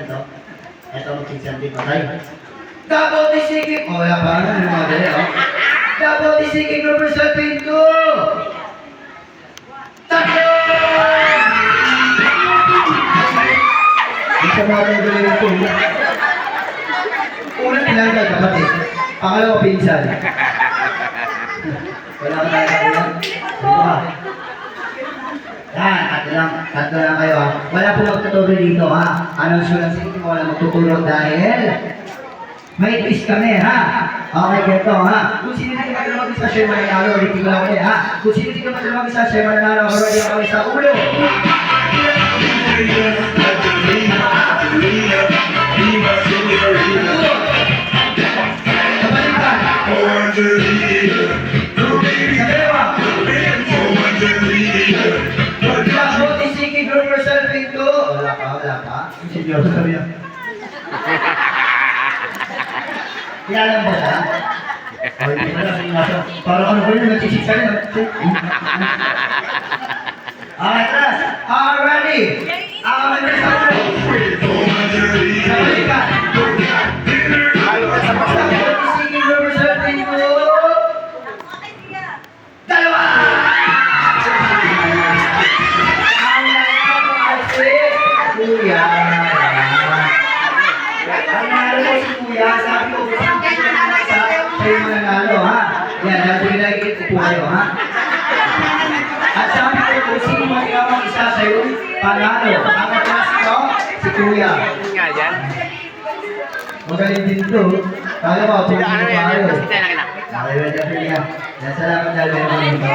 ito. Ito magpinsan din patay. Double tisiking! O, wala pa. Ano yung mga dali, oh? Double tisiking reversal pinto! Tatlo! Isa mga tayo galing ito. Una tinanggal, kapatid. Pangalawa, pinsan. Wala ka tayo kapatid. Diba? Yan, tatlo lang kayo ha. Wala po magtuturo dito ha. Anong sulat sa inyo? Wala magtuturo dahil may twist kami ha. Okay, ganito ha. Kung sino hindi ka mag-isa, siya mananalo. Ulitin ko lang ulit ha. Kung sino hindi ka mag-isa, siya mananalo. Karodi ang kami sa ulo. Kabalikan. Sa dalawa. Double tisiking reversal pinto. Wala pa. Seryoso kami yan. Kilala mo siya? O, hindi pala. Parang ano ko yun, nagsisik ka rin. Okay, class. Ready? May mensahe. Kabalikan. Double tisiking reversal pinto. Dalawa! Kuya. Ang nanalo mo si Kuya, sabi ko, sa'yo mananalo, ha? Yan, dahil pinagigit ko po kayo, ha? At sabi ko, kung sino magigawang isa sa'yo, panalo. Ang kaklase ko, si Kuya. Magaling din ito. Kala ko, pinagigit ko kayo. Okay, salamat dahil meron ito.